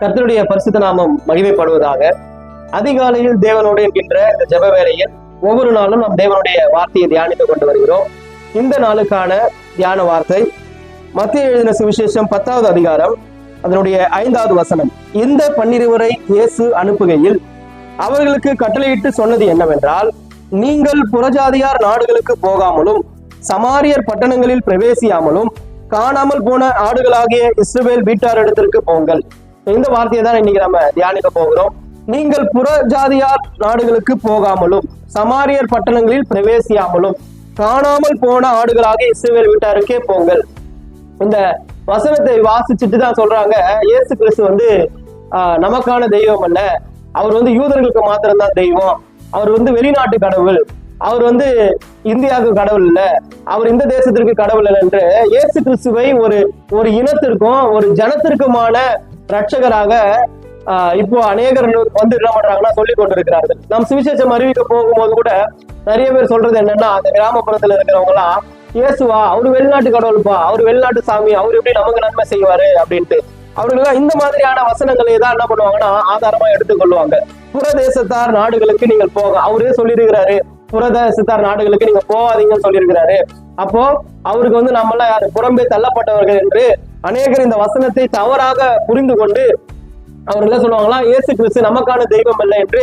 கர்த்தருடைய பரிசுத்த நாமம் மகிமைப்படுவதாக. அதிகாலையில் தேவனோடு என்கின்ற இந்த ஜெப வேளையில் ஒவ்வொரு நாளும் நாம் தேவனுடைய வார்த்தையை தியானித்துக் கொண்டு வருகிறோம். இந்த நாளுக்கான தியான வார்த்தை மத்தேயு எழுதின சுவிசேஷம் 10வது அதிகாரம் அதனுடைய 5வது வசனம். இந்த 12 இயேசு அனுப்புகையில் அவர்களுக்கு கட்டளையிட்டு சொன்னது என்னவென்றால், நீங்கள் புறஜாதியார் நாடுகளுக்கு போகாமலும் சமாரியர் பட்டணங்களில் பிரவேசியாமலும் காணாமல் போன ஆடுகளாகிய இஸ்ரவேல் வீட்டாரிடத்திற்கு போங்கள். இந்த வார்த்தையை தான் இன்னைக்கு நம்ம தியானிக்க போகிறோம். நீங்கள் புறஜாதியார் நாடுகளுக்கு போகாமலும் சமாரியர் பட்டணங்களில் பிரவேசியாமலும் காணாமல் போன ஆடுகளாகிய இஸ்ரவேல் வீட்டாருக்கே போங்கள். இந்த வசனத்தை வாசிச்சுட்டு தான் சொல்றாங்க, இயேசு கிறிஸ்து நமக்கான தெய்வம் அல்ல, அவர் யூதர்களுக்கு மாத்திரம்தான் தெய்வம், அவர் வெளிநாட்டு கடவுள், அவர் இந்தியாவுக்கு கடவுள் இல்ல, அவர் இந்த தேசத்திற்கு கடவுள் இல்லை என்று இயேசு கிறிஸ்துவை ஒரு இனத்திற்கும் ஒரு ஜனத்திற்குமான ரட்சகராக இப்போ அநேகர் என்ன பண்றாங்கன்னா சொல்லிக் கொண்டிருக்கிறார்கள். நாம் சுவிசேஷம் அறிவிக்க போகும்போது கூட நிறைய பேர் சொல்றது என்னன்னா, அந்த கிராமப்புறத்துல இருக்கிறவங்க எல்லாம், இயேசுவா அவரு வெளிநாட்டு கடவுள்பா, அவரு வெளிநாட்டு சாமி, அவரு எப்படி நமக்கு நன்மை செய்வாரு அப்படின்ட்டு அவர்கள் இந்த மாதிரியான வசனங்களை தான் என்ன பண்ணுவாங்கன்னா ஆதாரமா எடுத்துக்கொள்வாங்க. புறதேசத்தார் நாடுகளுக்கு நீங்கள் போக, அவரே சொல்லியிருக்கிறாரு, புறதேசத்தார் நாடுகளுக்கு நீங்க போகாதீங்கன்னு சொல்லியிருக்கிறாரு. அப்போ அவருக்கு நம்மளாம் யாரு புறம்பே தள்ளப்பட்டவர்கள் என்று அநேகர் இந்த வசனத்தை தவறாக புரிந்து கொண்டு அவர்கள் என்ன சொல்லுவாங்களா, இயேசு கிறிஸ்து நமக்கான தெய்வம் அல்ல என்று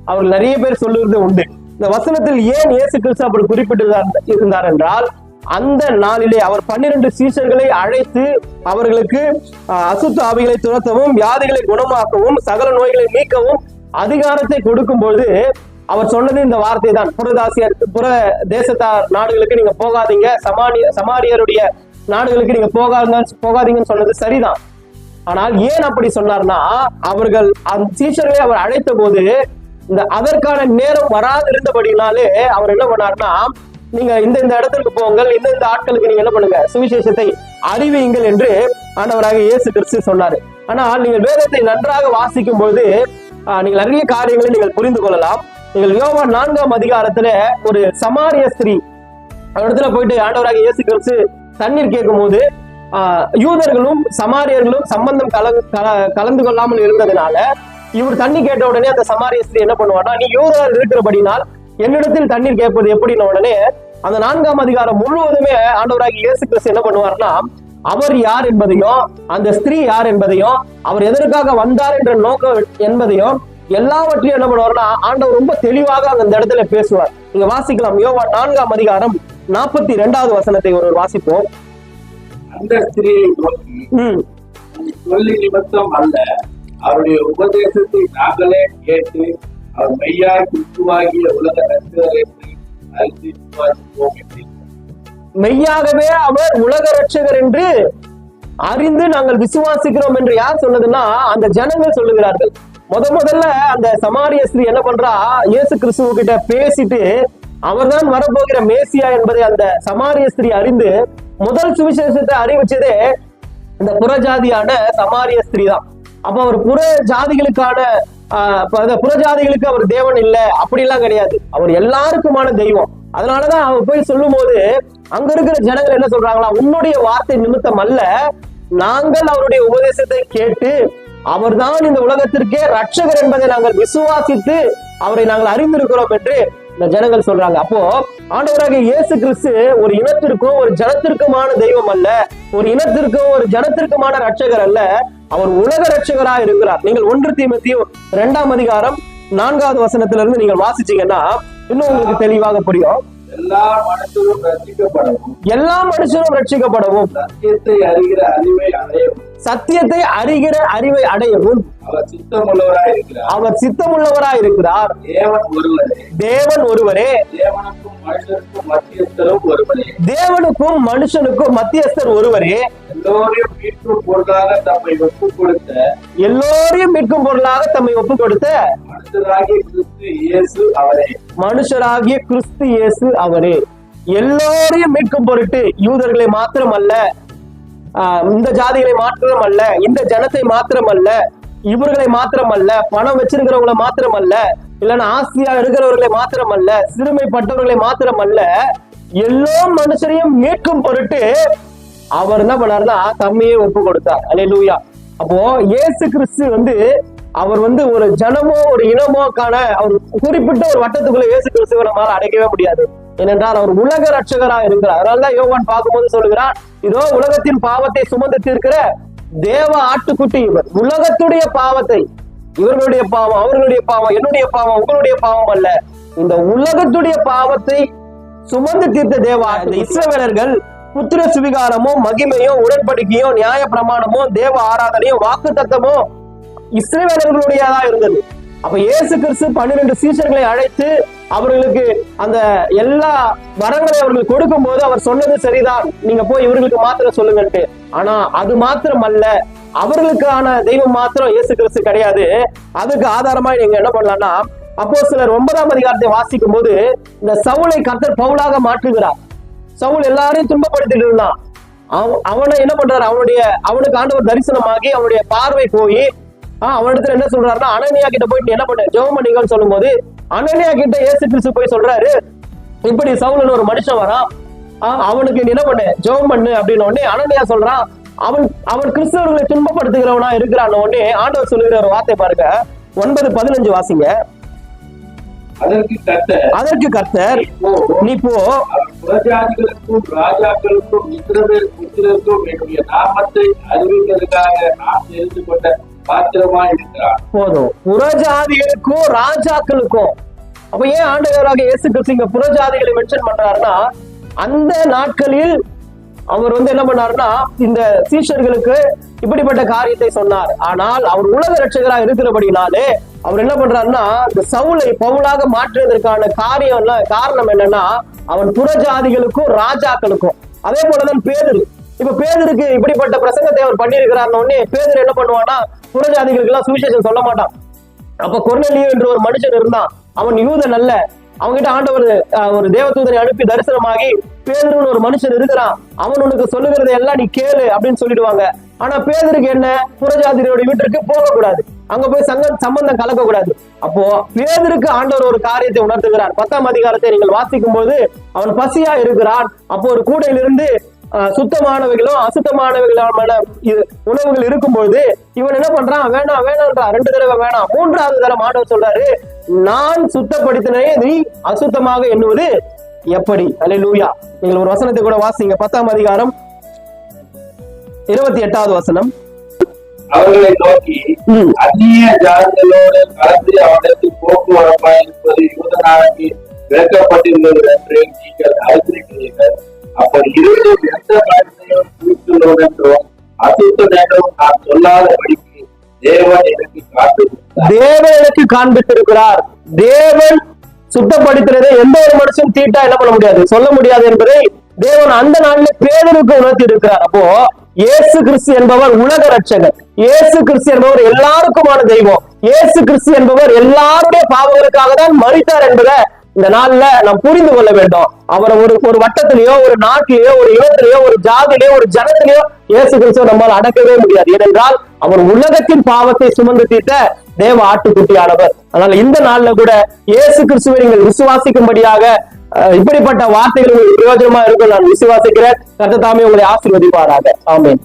அவர்கள் நிறைய பேர் சொல்லுவது உண்டு. இந்த வசனத்தில் ஏன் இயேசு கிறிஸ்து அப்படி குறிப்பிட்டு இருந்தார் என்றால், அந்த நாளிலே அவர் 12 சீஷர்களை அழைத்து அவர்களுக்கு அசுத்த ஆவிகளை துரத்தவும் வியாதிகளை குணமாக்கவும் சகல நோய்களை நீக்கவும் அதிகாரத்தை கொடுக்கும் பொழுது அவர் சொன்னது இந்த வார்த்தை தான், புற தேசத்தார் நாடுகளுக்கு நீங்க போகாதீங்க, சமாரியருடைய நாடுகளுக்கு நீங்க போகாதீங்கன்னு சொன்னது சரிதான். ஆனால் ஏன் அப்படி சொன்னார்னா, அவர்கள் அந்த சீஷர்களை அவர் அழைத்த போது அதற்கான நேரம் வராதிருந்தபடினாலே அவர் என்ன பண்ணார்னா, நீங்க இந்த இடத்திற்கு போங்கள், இந்த ஆட்களுக்கு நீங்க என்ன பண்ணுங்க, சுவிசேஷத்தை அறிவியுங்கள் என்று ஆண்டவராக இயேசு கிறிஸ்து சொன்னாரு. ஆனால் நீங்கள் வேதத்தை நன்றாக வாசிக்கும் பொழுது நீங்கள் நிறைய காரியங்களை நீங்கள் புரிந்து கொள்ளலாம். நீங்கள் யோவான் 4ஆம் அதிகாரத்துல ஒரு சமாரிய ஸ்திரீ இடத்துல போயிட்டு ஆண்டவராக இயேசு கிறிஸ்து தண்ணீர் கேட்கும் போது யூதர்களும் சமாரியர்களும் சம்பந்தம் கலந்து கொள்ளாமல் இருந்ததுனால இவர் தண்ணி கேட்ட உடனே அந்த சமாரிய ஸ்திரீ என்ன பண்ணுவானா, நீ யூதர் இருக்கிறபடினால் என்னிடத்தில் தண்ணீர் கேட்பது எப்படின்னு உடனே அந்த 4ஆம் அதிகாரம் முழுவதுமே ஆண்டவராகி இயேசு கிறிஸ்து என்ன பண்ணுவார்னா, அவர் யார் என்பதையும் அந்த ஸ்திரீ யார் என்பதையும் அவர் எதற்காக வந்தார் என்ற நோக்கம் என்பதையும் எல்லாவற்றையும் என்ன பண்ணுவார்னா ஆண்டவர் ரொம்ப தெளிவாக அந்த இடத்துல பேசுவார். நீங்க வாசிக்கலாம், யோவான் 4ஆம் அதிகாரம் 42வது வசனத்தை ஒரு வாசிப்போம். அந்த ஸ்திரீயை நோக்கி, சொல்லி நிமித்தம் அல்ல, அவருடைய உபதேசத்தை நாங்களே கேட்டு அவர் மெய்யாய் கிறிஸ்துவாகிய உலக ரட்சகர் என்று அறிந்து விசுவாசிப்போம் என்று. மெய்யாகவே அவர் உலக ரட்சகர் என்று அறிந்து நாங்கள் விசுவாசிக்கிறோம் என்று யார் சொன்னதுன்னா அந்த ஜனங்கள் சொல்லுகிறார்கள். முதல்ல அந்த சமாரிய ஸ்திரீ என்ன பண்றா, இயேசு கிறிஸ்துவ கிட்ட பேசிட்டு அவர்தான் வரப்போகிற மேசியா என்பதை அந்த சமாரிய ஸ்திரீ அறிந்து முதல் சுவிசேஷத்தை அறிவிச்சதே இந்த புறஜாதியான சமாரிய ஸ்திரீ தான். அப்ப அவர் புறஜாதிகளுக்கு அவர் தேவன் இல்ல அப்படிலாம் கிடையாது, அவர் எல்லாருக்குமான தெய்வம். அதனாலதான் அவர் போய் சொல்லும் போது அங்க இருக்கிற ஜனங்கள் என்ன சொல்றாங்களா, உன்னுடைய வார்த்தை நிமித்தம் அல்ல, நாங்கள் அவருடைய உபதேசத்தை கேட்டு அவர்தான் இந்த உலகத்திற்கே ரட்சகர் என்பதை நாங்கள் விசுவாசித்து அவரை நாங்கள் அறிந்திருக்கிறோம் என்று இந்த ஜனங்கள் சொல்றாங்க. அப்போ ஆண்டவராக இயேசு கிறிஸ்து ஒரு இனத்திற்கும் ஒரு ஜனத்திற்குமான தெய்வம் அல்ல, ஒரு இனத்திற்கும் ஒரு ஜனத்திற்குமான ரட்சகர் அல்ல, அவர் உலக ரட்சகராக இருக்கிறார். நீங்கள் 1 தீமோத்தேயு 2ஆம் அதிகாரம் 4வது வசனத்திலிருந்து நீங்கள் வாசிச்சீங்கன்னா இன்னும் உங்களுக்கு தெளிவாக புரியும். எல்லா மனுஷரும் ரட்சிக்கப்படவும், எல்லா மனுஷரும் ரட்சிக்கப்படவும், சத்தியத்தை அறிகிற அறிவை அடையவும் அவர் சித்தமுள்ளவராய் இருக்கிறார். தேவன் ஒருவரே, தேவனுக்கும் மனுஷனுக்கும் மத்தியஸ்தர் ஒருவரே, எல்லோரையும் மீட்கும் பொருளாக தம்மை ஒப்புக் கொடுத்த மனுஷராகிய கிறிஸ்து இயேசு அவரே. எல்லோரையும் மீட்கும் பொருட்டு யூதர்களை மாத்திரம் அல்ல, இந்த ஜாதிகளை மாத்திரம் அல்ல, இந்த ஜனத்தை மாத்திரம் அல்ல, இவர்களை மாத்திரம் அல்ல, பணம் வச்சிருக்கிறவங்களை மாத்திரம் அல்ல, இல்லைன்னா ஆசையா இருக்கிறவர்களை மாத்திரம் அல்ல, சிறுமைப்பட்டவர்களை மாத்திரம் அல்ல, எல்லா மனுஷரையும் மீட்கும் பொருட்டு அவர் என்ன பண்ணாருன்னா தம்மையே ஒப்பு கொடுத்தார். அல்லேலூயா. அப்போ இயேசு கிறிஸ்து அவர் ஒரு ஜனமோ ஒரு இனமோக்கான அவர் குறிப்பிட்ட ஒரு வட்டத்துக்குள்ள இயேசு கிறிஸ்துவை நம்மால அடைக்கவே முடியாது. ஏனென்றால் அவர் உலக ரட்சகராக இருக்கிறார். அதனாலதான் யோவான் பார்க்கும்போது சொல்லுகிறார், இதோ உலகத்தின் பாவத்தை சுமந்து தீர்க்கிற தேவ ஆட்டுக்குட்டி இவர். உலகத்துடைய பாவத்தை, இவர்களுடைய பாவம், அவர்களுடைய பாவம், என்னுடைய பாவம், உங்களுடைய பாவம் அல்ல, இந்த உலகத்துடைய பாவத்தை சுமந்து தீர்த்த தேவ ஆட்டு. இஸ்ரவேலர்கள் புத்திர சுவிகாரமும் மகிமையும் உடன்படிக்கையும் நியாய பிரமாணமும் தேவ ஆராதனையும் வாக்கு தத்தமும் இஸ்ரவேலர்களுடையதா இருந்தது. அப்ப இயேசு கிறிஸ்து 12 சீஷர்களை அழைத்து அவர்களுக்கு அந்த எல்லா வரங்களையும் அவர்கள் கொடுக்கும் போது அவர் சொன்னது சரிதான், நீங்க போய் இவர்களுக்கு மாத்திரம் சொல்லுங்கன்ட்டு. ஆனா அது மாத்திரம் அல்ல, அவர்களுக்கான தெய்வம் மாத்திரம் இயேசு கிறிஸ்து கிடையாது. அதுக்கு ஆதாரமா நீங்க என்ன பண்ணலாம்னா, அப்போஸ்தலர் 9ஆம் அதிகாரத்தை வாசிக்கும் போது இந்த சவுலை கர்த்தர் பவுலாக மாற்றுகிறார். சவுல் எல்லாரையும் துன்பப்படுத்திட்டு இருந்தான். அவனை என்ன பண்றாரு, அவனுக்கு ஆண்டவர் தரிசனமாகி அவனுடைய பார்வை போய் அவனிடத்துல என்ன சொல்றாருன்னா, அனனியா கிட்ட போயிட்டு என்ன பண்ண ஜெபம் பண்ணீங்கன்னு சொல்லும் போது அனனியா கிட்ட இயேசு கிறிஸ்து போய் சொல்றாரு, இப்படி சவுல்னு ஒரு மனுஷன் வரான், அவனுக்கு என்ன பண்ணு ஜெபம் பண்ணு அப்படின்னு. உடனே அனனியா சொல்றான், அவன் கிறிஸ்தவர்களை துன்பப்படுத்துகிறவனா இருக்கிறான். உடனே ஆண்டவர் சொல்லுகிற ஒரு வார்த்தை பாருங்க, 9:15 வாசிங்க. அதற்கு கர்த்தர், நீ போ, புறஜாதிகளுக்கும் ராஜாக்களுக்கும் இஸ்ரவேல் புத்திரருக்கும் என்னுடைய நாமத்தை அறிவிப்பதற்காக நான் தெரிந்து கொண்ட பாத்திரமா இருக்கிறார். போதும், புறஜாதிகளுக்கும் ராஜாக்களுக்கும். அப்ப ஏன் ஆண்டவராக இயேசு கிறிஸ்து இங்க புறஜாதிகளை மென்ஷன் பண்றாருன்னா, அந்த நாட்களில் அவர் என்ன பண்ணாருன்னா இந்த சீஷர்களுக்கு இப்படிப்பட்ட காரியத்தை சொன்னார். ஆனால் அவர் உலக ரட்சகராக இருக்கிறபடினாலே அவர் என்ன பண்றாருன்னா, இந்த சவுலை பவுலாக மாற்றுவதற்கான காரணம் என்னன்னா, அவன் புறஜாதிகளுக்கும் ராஜாக்களுக்கும். அதே போலதான் பேதுரு. இப்ப பேதுருக்கு இப்படிப்பட்ட பிரசங்கத்தை அவர் பண்ணியிருக்கிறார். உடனே பேதுரு என்ன பண்ணுவான்னா, புறஜாதிகளுக்கு எல்லாம் சுவிசேஷம் சொல்ல மாட்டான். அப்ப கொர்நேலியு என்று ஒரு மனுஷன் இருந்தான், அவன் யூதன் அல்ல. அவங்ககிட்ட ஆண்டவர் ஒரு தேவதூதனை அனுப்பி தரிசனமாகி, பேதுருன்னு ஒரு மனுஷன் இருக்கிறான், அவன் உனக்கு சொல்லுகிறதை எல்லாம் நீ கேளு அப்படின்னு சொல்லிடுவாங்க. ஆனா பேதுருக்கு என்ன, புறஜாதிகளுடைய வீட்டிற்கு போகக்கூடாது, அங்க போய் சம்பந்தம் கலக்க கூடாது. அப்போ பேதுருக்கு ஆண்டவர் ஒரு காரியத்தை உணர்த்துகிறார். 10ஆம் அதிகாரத்தை நீங்கள் வாசிக்கும் போது, அவன் பசியா இருக்கிறான். அப்போ ஒரு கூடையிலிருந்து சுத்தமானவைகளும் அசுத்தமானவைகளான உணவுகள் இருக்கும்போது இவன் என்ன பண்றான், வேணாம் வேணான்றான். 2 தடவை வேணாம், 3வது தடவை ஆண்டவர் சொல்றாரு, நான் சுத்தப்படுத்தினே நீ அசுத்தமாக எண்ணுவது எப்படி? அல்லேலூயா. நீங்கள் ஒரு வசனத்தை கூட வாசிங்க, 10ஆம் அதிகாரம் 28வது வசனம். அவர்களை நோக்கி, அந்நிய ஜாதிகளோடு கலந்து அவனுக்கு போக்குவரப்பா இருப்பது யூதனாகி விளக்கப்பட்டிருந்தது என்று நீங்கள் அறிந்திருக்கிறீர்கள். அப்படி இருவரும் எந்த மனிதனையும் குறித்துள்ளோம் என்றும் அசுத்தம் என்றும் நான் சொல்லாதபடிக்கு தேவன் எனக்கு காண்பித்திருக்கிறார். தேவன் சுத்தப்படுத்துறதை எந்த ஒரு மனுஷன் தீட்டா என்ன பண்ண முடியாது, சொல்ல முடியாது என்பதை தேவன் அந்த நாளில் பேதுருக்கு உணர்த்தி இருக்கிறார். அப்போ இயேசு கிறிஸ்து என்பவர் உலக ரட்சகர். இயேசு கிறிஸ்து என்பவர் எல்லாருக்குமான தெய்வம். இயேசு கிறிஸ்து என்பவர் எல்லாருடைய பாவங்களுக்காக தான் மரித்தார் என்பதை இந்த நாள்ல நாம் புரிந்து கொள்ள வேண்டும். அவரை ஒரு வட்டத்திலேயோ ஒரு நாட்டிலேயோ ஒரு இனத்திலேயோ ஒரு ஜாதியிலேயோ ஒரு ஜனத்திலேயோ இயேசு கிறிஸ்துவை நம்மால் அடக்கவே முடியாது. ஏனென்றால் அவர் உலகத்தின் பாவத்தை சுமந்து தீர்த்த தேவ ஆட்டுக்குட்டியானவர். அதனால இந்த நாள்ல கூட இயேசு கிறிஸ்துவை நீங்கள் விசுவாசிக்கும்படியாக இப்படிப்பட்ட வார்த்தைகள் உங்களுக்கு பிரயோஜனமா இருக்கும் நான் விசுவாசிக்கிறேன். கர்த்தர் தாமே உங்களை ஆசீர்வதிப்பாராக. ஆமென்.